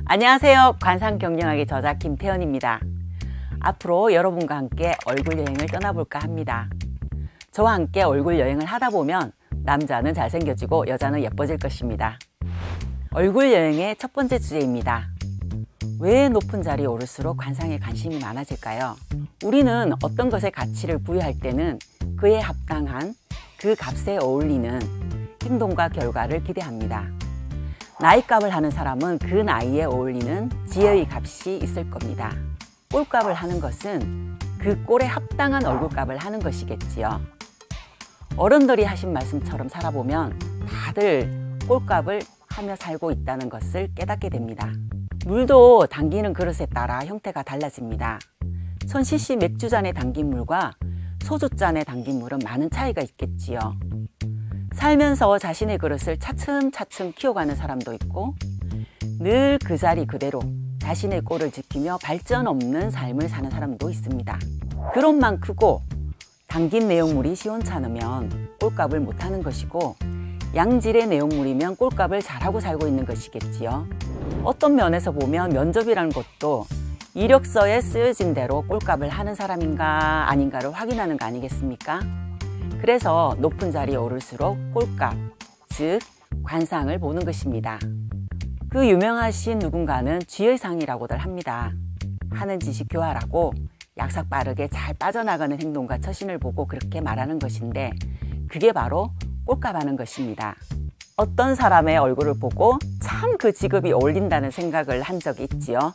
안녕하세요. 관상경영학의 저자 김태현입니다. 앞으로 여러분과 함께 얼굴 여행을 떠나볼까 합니다. 저와 함께 얼굴 여행을 하다 보면 남자는 잘생겨지고 여자는 예뻐질 것입니다. 얼굴 여행의 첫 번째 주제입니다. 왜 높은 자리에 오를수록 관상에 관심이 많아질까요? 우리는 어떤 것에 가치를 부여할 때는 그에 합당한 그 값에 어울리는 행동과 결과를 기대합니다. 나이값을 하는 사람은 그 나이에 어울리는 지혜의 값이 있을 겁니다. 꼴값을 하는 것은 그 꼴에 합당한 얼굴값을 하는 것이겠지요. 어른들이 하신 말씀처럼 살아보면 다들 꼴값을 하며 살고 있다는 것을 깨닫게 됩니다. 물도 담기는 그릇에 따라 형태가 달라집니다. 1000cc 맥주잔에 담긴 물과 소주잔에 담긴 물은 많은 차이가 있겠지요. 살면서 자신의 그릇을 차츰차츰 키워가는 사람도 있고 늘 그 자리 그대로 자신의 꼴을 지키며 발전 없는 삶을 사는 사람도 있습니다. 그릇만 크고 담긴 내용물이 시원찮으면 꼴값을 못하는 것이고 양질의 내용물이면 꼴값을 잘하고 살고 있는 것이겠지요. 어떤 면에서 보면 면접이라는 것도 이력서에 쓰여진 대로 꼴값을 하는 사람인가 아닌가를 확인하는 거 아니겠습니까? 그래서 높은 자리에 오를수록 꼴값, 즉 관상을 보는 것입니다. 그 유명하신 누군가는 쥐의상이라고들 합니다. 하는 짓이 교활하고 약삭 빠르게 잘 빠져나가는 행동과 처신을 보고 그렇게 말하는 것인데 그게 바로 꼴값하는 것입니다. 어떤 사람의 얼굴을 보고 참 그 직업이 어울린다는 생각을 한 적이 있지요.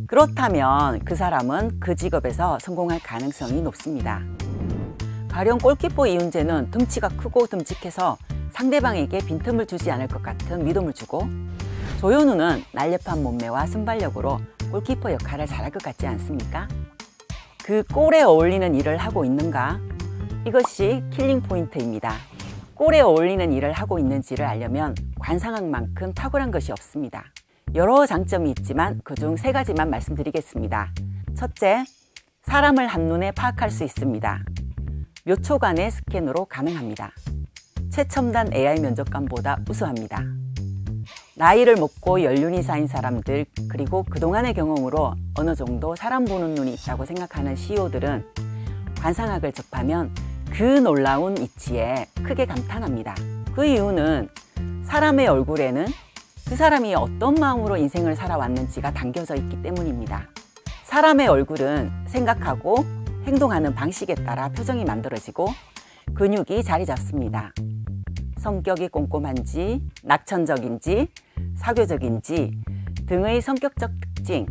그렇다면 그 사람은 그 직업에서 성공할 가능성이 높습니다. 가령 골키퍼 이훈재는 덩치가 크고 듬직해서 상대방에게 빈틈을 주지 않을 것 같은 믿음을 주고 조현우는 날렵한 몸매와 순발력으로 골키퍼 역할을 잘할 것 같지 않습니까? 그 꼴에 어울리는 일을 하고 있는가? 이것이 킬링 포인트입니다. 꼴에 어울리는 일을 하고 있는지를 알려면 관상학만큼 탁월한 것이 없습니다. 여러 장점이 있지만 그중 3가지만 말씀드리겠습니다. 첫째, 사람을 한눈에 파악할 수 있습니다. 몇 초간의 스캔으로 가능합니다. 최첨단 AI 면접관보다 우수합니다. 나이를 먹고 연륜이 쌓인 사람들 그리고 그동안의 경험으로 어느 정도 사람 보는 눈이 있다고 생각하는 CEO들은 관상학을 접하면 그 놀라운 이치에 크게 감탄합니다. 그 이유는 사람의 얼굴에는 그 사람이 어떤 마음으로 인생을 살아왔는지가 담겨져 있기 때문입니다. 사람의 얼굴은 생각하고 행동하는 방식에 따라 표정이 만들어지고 근육이 자리 잡습니다. 성격이 꼼꼼한지, 낙천적인지, 사교적인지 등의 성격적 특징,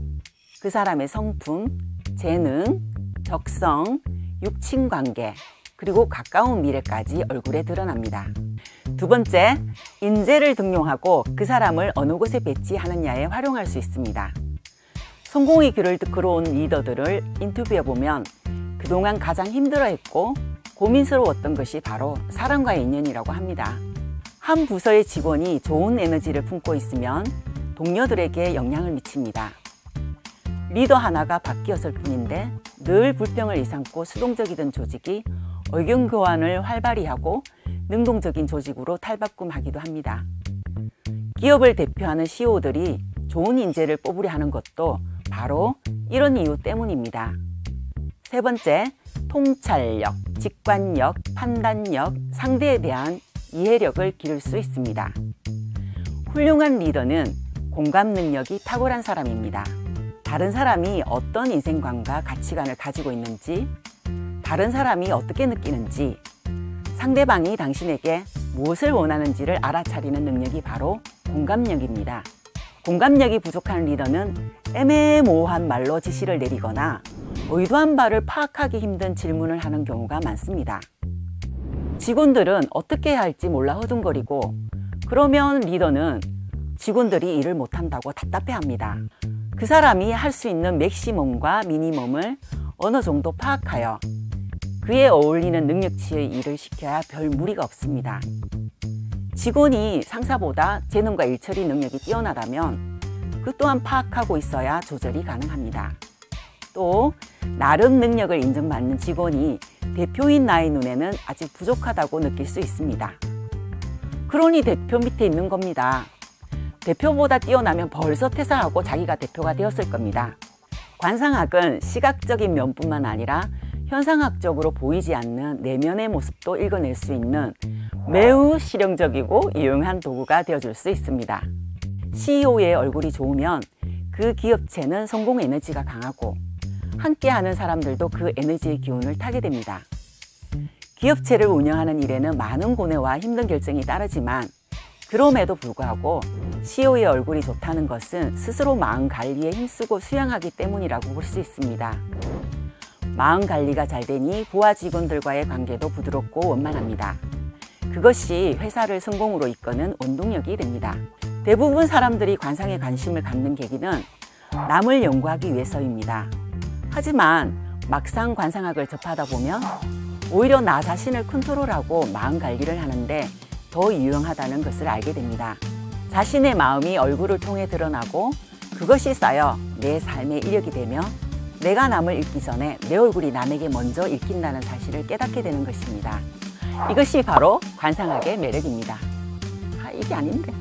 그 사람의 성품, 재능, 적성, 육친관계, 그리고 가까운 미래까지 얼굴에 드러납니다. 두 번째, 인재를 등용하고 그 사람을 어느 곳에 배치하느냐에 활용할 수 있습니다. 성공의 길을 걸어온 리더들을 인터뷰해보면 그동안 가장 힘들어했고 고민스러웠던 것이 바로 사람과의 인연이라고 합니다. 한 부서의 직원이 좋은 에너지를 품고 있으면 동료들에게 영향을 미칩니다. 리더 하나가 바뀌었을 뿐인데 늘 불평을 일삼고 수동적이던 조직이 의견 교환을 활발히 하고 능동적인 조직으로 탈바꿈하기도 합니다. 기업을 대표하는 CEO들이 좋은 인재를 뽑으려 하는 것도 바로 이런 이유 때문입니다. 세 번째, 통찰력, 직관력, 판단력, 상대에 대한 이해력을 기를 수 있습니다. 훌륭한 리더는 공감 능력이 탁월한 사람입니다. 다른 사람이 어떤 인생관과 가치관을 가지고 있는지, 다른 사람이 어떻게 느끼는지, 상대방이 당신에게 무엇을 원하는지를 알아차리는 능력이 바로 공감력입니다. 공감력이 부족한 리더는 애매모호한 말로 지시를 내리거나 의도한 바를 파악하기 힘든 질문을 하는 경우가 많습니다. 직원들은 어떻게 해야 할지 몰라 허둥거리고 그러면 리더는 직원들이 일을 못한다고 답답해합니다. 그 사람이 할 수 있는 맥시멈과 미니멈을 어느 정도 파악하여 그에 어울리는 능력치의 일을 시켜야 별 무리가 없습니다. 직원이 상사보다 재능과 일처리 능력이 뛰어나다면 그 또한 파악하고 있어야 조절이 가능합니다. 또 나름 능력을 인정받는 직원이 대표인 나의 눈에는 아직 부족하다고 느낄 수 있습니다. 그러니 대표 밑에 있는 겁니다. 대표보다 뛰어나면 벌써 퇴사하고 자기가 대표가 되었을 겁니다. 관상학은 시각적인 면뿐만 아니라 현상학적으로 보이지 않는 내면의 모습도 읽어낼 수 있는 매우 실용적이고 유용한 도구가 되어줄 수 있습니다. CEO의 얼굴이 좋으면 그 기업체는 성공 에너지가 강하고 함께하는 사람들도 그 에너지의 기운을 타게 됩니다. 기업체를 운영하는 일에는 많은 고뇌와 힘든 결정이 따르지만 그럼에도 불구하고 CEO의 얼굴이 좋다는 것은 스스로 마음 관리에 힘쓰고 수양하기 때문이라고 볼 수 있습니다. 마음 관리가 잘 되니 부하 직원들과의 관계도 부드럽고 원만합니다. 그것이 회사를 성공으로 이끄는 원동력이 됩니다. 대부분 사람들이 관상에 관심을 갖는 계기는 남을 연구하기 위해서입니다. 하지만 막상 관상학을 접하다 보면 오히려 나 자신을 컨트롤하고 마음 관리를 하는데 더 유용하다는 것을 알게 됩니다. 자신의 마음이 얼굴을 통해 드러나고 그것이 쌓여 내 삶의 이력이 되며 내가 남을 읽기 전에 내 얼굴이 남에게 먼저 읽힌다는 사실을 깨닫게 되는 것입니다. 이것이 바로 관상학의 매력입니다. 이게 아닌데.